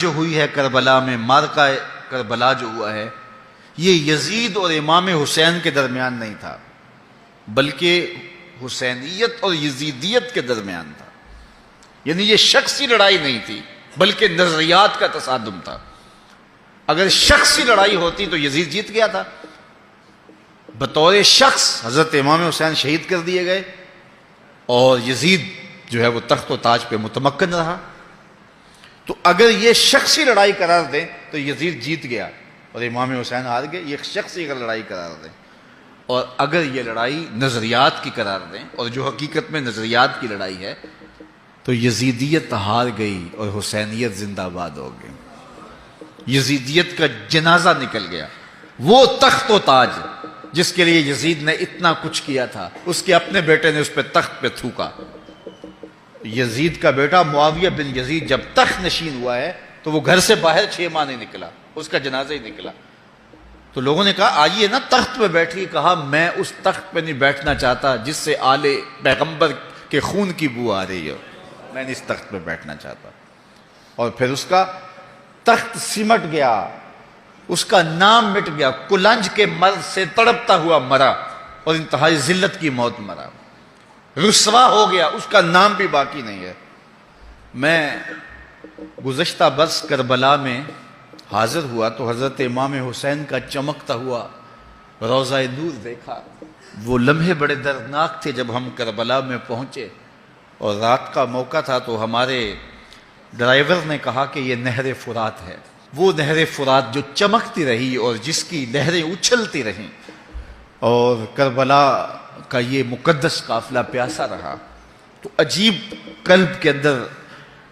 جو ہوئی ہے کربلا میں، معرکہ کربلا جو ہوا ہے، یہ یزید اور امام حسین کے درمیان نہیں تھا، بلکہ حسینیت اور یزیدیت کے درمیان تھا۔ یعنی یہ شخصی لڑائی نہیں تھی، بلکہ نظریات کا تصادم تھا۔ اگر شخصی لڑائی ہوتی تو یزید جیت گیا تھا، بطور شخص حضرت امام حسین شہید کر دیے گئے اور یزید جو ہے وہ تخت و تاج پہ متمکن رہا۔ تو اگر یہ شخصی لڑائی قرار دیں تو یزید جیت گیا اور امام حسین ہار گئے، یہ شخصی اگر لڑائی قرار دیں۔ اور اگر یہ لڑائی نظریات کی قرار دیں، اور جو حقیقت میں نظریات کی لڑائی ہے، تو یزیدیت ہار گئی اور حسینیت زندہ باد ہو گئی۔ یزیدیت کا جنازہ نکل گیا۔ وہ تخت و تاج جس کے لیے یزید نے اتنا کچھ کیا تھا، اس کے اپنے بیٹے نے اس پہ تخت پہ تھوکا۔ یزید کا بیٹا معاویہ بن یزید جب تخت نشین ہوا ہے تو وہ گھر سے باہر 6 ماہ نہیں نکلا، اس کا جنازہ ہی نکلا۔ تو لوگوں نے کہا آئیے نا تخت پہ بیٹھیے، کہا میں اس تخت پہ نہیں بیٹھنا چاہتا جس سے آل پیغمبر کے خون کی بو آ رہی ہے، میں نہیں اس تخت پہ بیٹھنا چاہتا۔ اور پھر اس کا تخت سمٹ گیا، اس کا نام مٹ گیا، کلنج کے مرض سے تڑپتا ہوا مرا اور انتہائی ذلت کی موت مرا، رسوا ہو گیا، اس کا نام بھی باقی نہیں ہے۔ میں گزشتہ برس کربلا میں حاضر ہوا تو حضرت امام حسین کا چمکتا ہوا روضہ نور دیکھا۔ وہ لمحے بڑے دردناک تھے جب ہم کربلا میں پہنچے اور رات کا موقع تھا، تو ہمارے ڈرائیور نے کہا کہ یہ نہر فرات ہے، وہ نہر فرات جو چمکتی رہی اور جس کی لہریں اچھلتی رہیں، اور کربلا کا یہ مقدس قافلہ پیاسا رہا۔ تو عجیب قلب کے اندر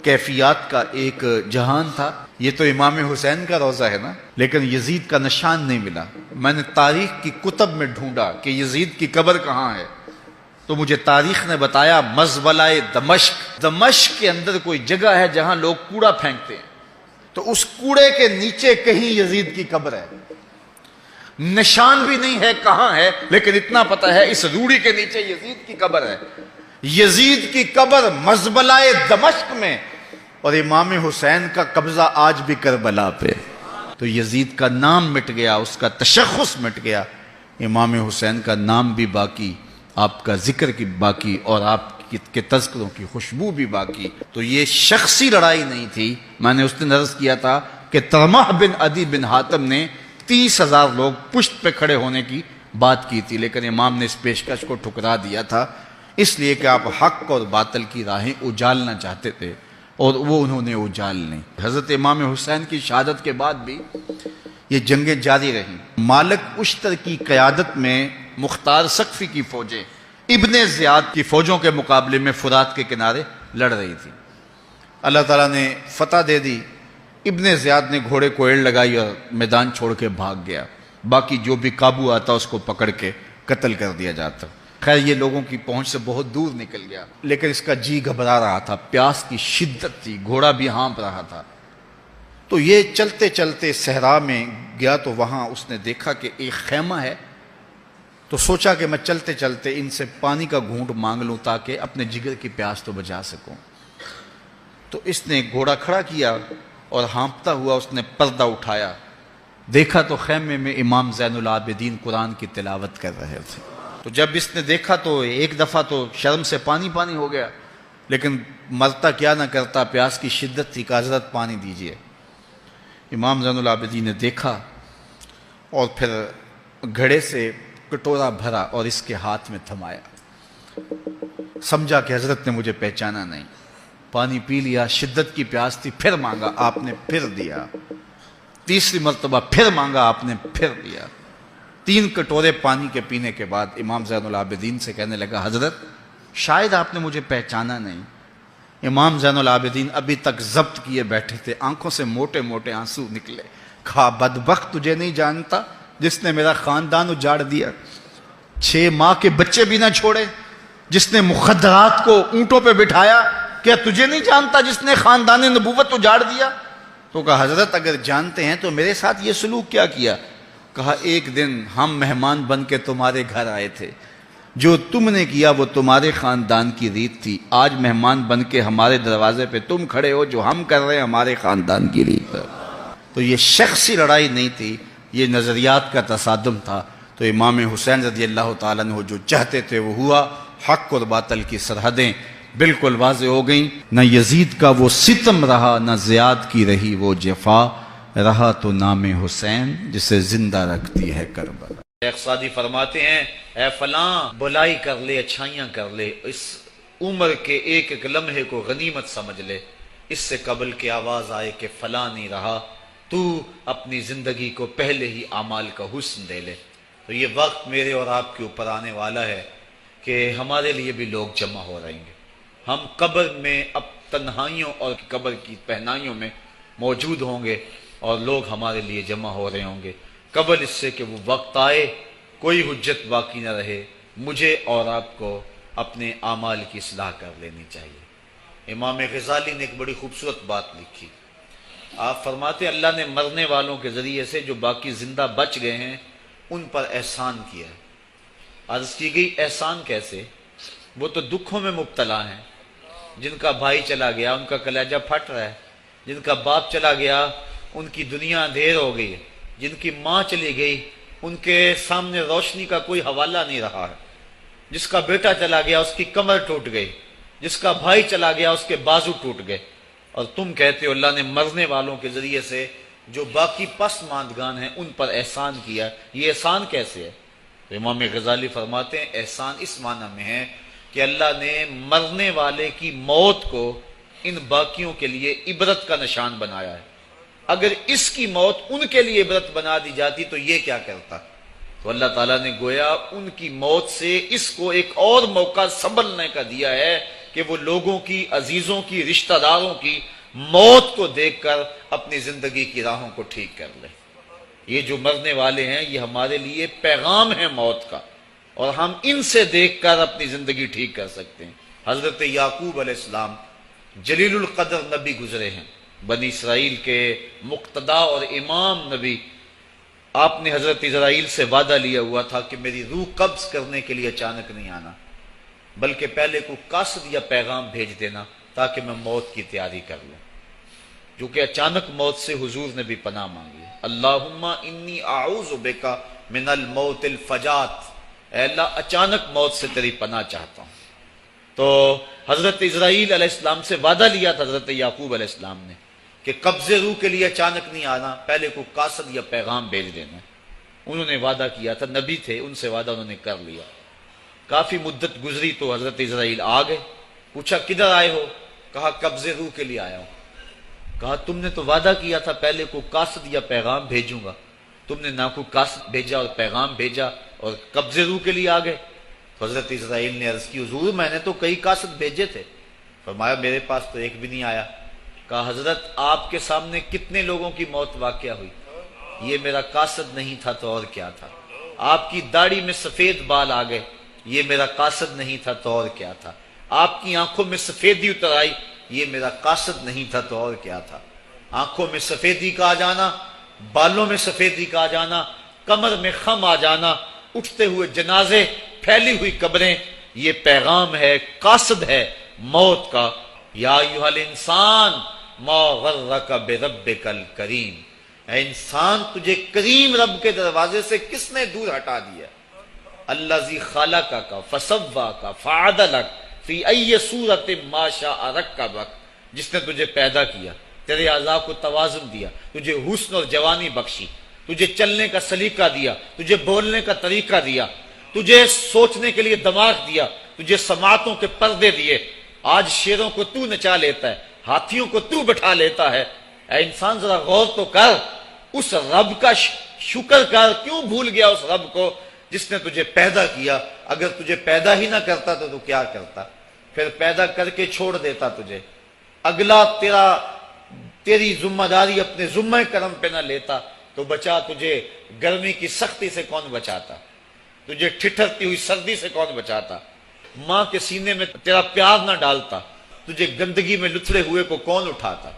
کیفیات کا ایک جہان تھا۔ یہ تو امام حسین کا روضہ ہے نا، لیکن یزید کا نشان نہیں ملا۔ میں نے تاریخ کی کتب میں ڈھونڈا کہ یزید کی قبر کہاں ہے، تو مجھے تاریخ نے بتایا مزبلہ دمشق، دمشق کے اندر کوئی جگہ ہے جہاں لوگ کوڑا پھینکتے ہیں، تو اس کوڑے کے نیچے کہیں یزید کی قبر ہے۔ نشان بھی نہیں ہے کہاں ہے، لیکن اتنا پتا ہے اس روڑی کے نیچے یزید کی قبر ہے۔ یزید کی قبر مزبلہ دمشق میں، اور امام حسین کا قبضہ آج بھی کربلا پہ۔ تو یزید کا نام مٹ گیا، اس کا تشخص مٹ گیا، امام حسین کا نام بھی باقی، آپ کا ذکر کی باقی، اور آپ کے تذکروں کی خوشبو بھی باقی۔ تو یہ شخصی لڑائی نہیں تھی۔ میں نے اس دن عرض کیا تھا کہ طلحہ بن عدی بن حاتم نے 30,000 لوگ پشت پہ کھڑے ہونے کی بات کی تھی، لیکن امام نے اس پیشکش کو ٹھکرا دیا تھا، اس لیے کہ آپ حق اور باطل کی راہیں اجالنا چاہتے تھے، اور وہ انہوں نے اجال نہیں۔ حضرت امام حسین کی شہادت کے بعد بھی یہ جنگیں جاری رہیں۔ مالک اشتر کی قیادت میں مختار سقفی کی فوجیں ابن زیاد کی فوجوں کے مقابلے میں فرات کے کنارے لڑ رہی تھی۔ اللہ تعالیٰ نے فتح دے دی، ابن زیاد نے گھوڑے کو ایڑ لگائی اور میدان چھوڑ کے بھاگ گیا، باقی جو بھی قابو آتا اس کو پکڑ کے قتل کر دیا جاتا۔ خیر یہ لوگوں کی پہنچ سے بہت دور نکل گیا، لیکن اس کا جی گھبرا رہا تھا، پیاس کی شدت تھی، گھوڑا بھی ہانپ رہا تھا۔ تو یہ چلتے چلتے صحرا میں گیا تو وہاں اس نے دیکھا کہ ایک خیمہ ہے، تو سوچا کہ میں چلتے چلتے ان سے پانی کا گھونٹ مانگ لوں تاکہ اپنے جگر کی پیاس تو بجا سکوں۔ تو اس نے گھوڑا کھڑا کیا اور ہانپتا ہوا اس نے پردہ اٹھایا، دیکھا تو خیمے میں امام زین العابدین قرآن کی تلاوت کر رہے تھے۔ تو جب اس نے دیکھا تو ایک دفعہ تو شرم سے پانی پانی ہو گیا، لیکن مرتا کیا نہ کرتا، پیاس کی شدت تھی، کہ حضرت پانی دیجئے۔ امام زین العابدین نے دیکھا اور پھر گھڑے سے کٹورا بھرا اور اس کے ہاتھ میں تھمایا، سمجھا کہ حضرت نے مجھے پہچانا نہیں۔ پانی پی لیا، شدت کی پیاس تھی، پھر مانگا، آپ نے پھر دیا، تیسری مرتبہ پھر مانگا، آپ نے پھر دیا۔ 3 کٹورے پانی کے پینے کے بعد امام زین العابدین سے کہنے لگا حضرت شاید آپ نے مجھے پہچانا نہیں۔ امام زین العابدین ابھی تک ضبط کیے بیٹھے تھے، آنکھوں سے موٹے موٹے آنسو نکلے۔ کہا بدبخت تجھے نہیں جانتا جس نے میرا خاندان اجاڑ دیا، 6 ماہ کے بچے بھی نہ چھوڑے، جس نے مخدرات کو اونٹوں پہ بٹھایا، کیا تجھے نہیں جانتا جس نے خاندان نبوت اجاڑ دیا؟ تو کہا حضرت اگر جانتے ہیں تو میرے ساتھ یہ سلوک کیا کیا؟ کہا ایک دن ہم مہمان بن کے تمہارے گھر آئے تھے، جو تم نے کیا وہ تمہارے خاندان کی ریت تھی، آج مہمان بن کے ہمارے دروازے پہ تم کھڑے ہو، جو ہم کر رہے ہیں ہمارے خاندان کی ریت ہے۔ تو یہ شخصی لڑائی نہیں تھی، یہ نظریات کا تصادم تھا۔ تو امام حسین رضی اللہ تعالیٰ عنہ جو چاہتے تھے وہ ہوا، حق اور باطل کی سرحدیں بالکل واضح ہو گئیں۔ نہ یزید کا وہ ستم رہا، نہ زیاد کی رہی وہ جفا، رہا تو نام حسین جسے زندہ رکھتی ہے کربلا۔ شیخ سعدی فرماتے ہیں اے فلاں بلائی کر لے، اچھائیاں کر لے، اس عمر کے ایک ایک لمحے کو غنیمت سمجھ لے، اس سے قبل کہ آواز آئے کہ فلاں نہیں رہا، تو اپنی زندگی کو پہلے ہی اعمال کا حسن دے لے۔ تو یہ وقت میرے اور آپ کے اوپر آنے والا ہے کہ ہمارے لیے بھی لوگ جمع ہو رہیں گے۔ ہم قبر میں اب تنہائیوں اور قبر کی پہنائیوں میں موجود ہوں گے اور لوگ ہمارے لیے جمع ہو رہے ہوں گے، قبل اس سے کہ وہ وقت آئے کوئی حجت باقی نہ رہے۔ مجھے اور آپ کو اپنے اعمال کی اصلاح کر لینی چاہیے۔ امام غزالی نے ایک بڑی خوبصورت بات لکھی، آپ فرماتے ہیں اللہ نے مرنے والوں کے ذریعے سے جو باقی زندہ بچ گئے ہیں ان پر احسان کیا ہے۔ عرض کی گئی احسان کیسے؟ وہ تو دکھوں میں مبتلا ہیں، جن کا بھائی چلا گیا ان کا کلیجہ پھٹ رہا ہے، جن کا باپ چلا گیا ان کی دنیا اندھیر ہو گئی ہے، جن کی ماں چلی گئی ان کے سامنے روشنی کا کوئی حوالہ نہیں رہا ہے، جس کا بیٹا چلا گیا اس کی کمر ٹوٹ گئی، جس کا بھائی چلا گیا اس کے بازو ٹوٹ گئے، اور تم کہتے ہو اللہ نے مرنے والوں کے ذریعے سے جو باقی پسماندگان ہیں ان پر احسان کیا۔ یہ احسان کیسے ہے؟ تو امام غزالی فرماتے ہیں احسان اس معنی میں ہے کہ اللہ نے مرنے والے کی موت کو ان باقیوں کے لیے عبرت کا نشان بنایا ہے۔ اگر اس کی موت ان کے لیے عبرت بنا دی جاتی تو یہ کیا کرتا؟ تو اللہ تعالیٰ نے گویا ان کی موت سے اس کو ایک اور موقع سنبھلنے کا دیا ہے کہ وہ لوگوں کی، عزیزوں کی، رشتہ داروں کی موت کو دیکھ کر اپنی زندگی کی راہوں کو ٹھیک کر لے۔ یہ جو مرنے والے ہیں یہ ہمارے لیے پیغام ہے موت کا، اور ہم ان سے دیکھ کر اپنی زندگی ٹھیک کر سکتے ہیں۔ حضرت یعقوب علیہ السلام جلیل القدر نبی گزرے ہیں، بنی اسرائیل کے مقتدا اور امام نبی۔ آپ نے حضرت اسرائیل سے وعدہ لیا ہوا تھا کہ میری روح قبض کرنے کے لیے اچانک نہیں آنا، بلکہ پہلے کو قاصد یا پیغام بھیج دینا تاکہ میں موت کی تیاری کر لوں۔ جو کہ اچانک موت سے حضور نے بھی پناہ مانگی، اللہم انی اعوذ بک من الموت الفجات، اے اللہ اچانک موت سے تیری پناہ چاہتا ہوں۔ تو حضرت اسرائیل علیہ السلام سے وعدہ لیا تھا حضرت یعقوب علیہ السلام نے کہ قبض روح کے لیے اچانک نہیں آنا، پہلے کو قاصد یا پیغام بھیج دینا۔ انہوں نے وعدہ کیا تھا، نبی تھے، ان سے وعدہ انہوں نے کر لیا۔ کافی مدت گزری تو حضرت اسرائیل آ گئے، پوچھا کدھر آئے ہو؟ کہا قبض روح کے لیے آیا ہوں۔ کہا تم نے تو وعدہ کیا تھا پہلے کو قاصد یا پیغام بھیجوں گا، تم نے نہ کو قاصد بھیجا اور پیغام بھیجا اور قبض روح کے لیے آ گئے۔ حضرت اسرائیل نے عرض کی حضور میں نے تو کئی قاصد بھیجے تھے۔ فرمایا میرے پاس تو ایک بھی نہیں آیا۔ کہا حضرت آپ کے سامنے کتنے لوگوں کی موت واقع ہوئی، یہ میرا قاصد نہیں تھا تو اور کیا تھا۔ آپ کی داڑھی میں سفید بال آ گئے، یہ میرا قاصد نہیں تھا تو اور کیا تھا۔ آپ کی آنکھوں میں سفیدی اتر آئی، یہ میرا قاصد نہیں تھا تو اور کیا تھا۔ آنکھوں میں سفیدی کا آ جانا، بالوں میں سفیدی کا آ جانا، کمر میں خم آ جانا، اٹھتے ہوئے جنازے، پھیلی ہوئی قبریں، یہ پیغام ہے، قاصد ہے موت کا۔ یا ایھا الانسان ما غرک بربک الکریم، اے انسان تجھے کریم رب کے دروازے سے کس نے دور ہٹا دیا؟ الذی خلقک فسواک فعدلک فی ای صورت ما شاء رکبک، جس نے تجھے پیدا کیا، تیرے اعضاء کو توازن دیا، تجھے حسن اور جوانی بخشی، تجھے چلنے کا سلیقہ دیا، تجھے بولنے کا طریقہ دیا، تجھے سوچنے کے لیے دماغ دیا، تجھے سماعتوں کے پردے دیے۔ آج شیروں کو تو نچا لیتا ہے، ہاتھیوں کو تو بٹھا لیتا ہے۔ اے انسان ذرا غور تو کر، اس رب کا شکر کر، کیوں بھول گیا اس رب کو جس نے تجھے پیدا کیا؟ اگر تجھے پیدا ہی نہ کرتا تو کیا کرتا؟ پھر پیدا کر کے چھوڑ دیتا تجھے، اگلا تیری ذمہ داری اپنے ذمہ کرم پہ نہ لیتا تو بچا تجھے گرمی کی سختی سے کون بچاتا؟ تجھے ٹھٹھرتی ہوئی سردی سے کون بچاتا؟ ماں کے سینے میں تیرا پیار نہ ڈالتا، تجھے گندگی میں لتھڑے ہوئے کو کون اٹھاتا؟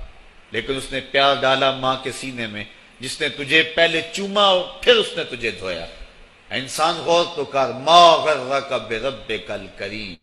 لیکن اس نے پیار ڈالا ماں کے سینے میں، جس نے تجھے پہلے چوما اور پھر اس نے تجھے دھویا۔ انسان غور تو کر، ما غرک بربک الکریم،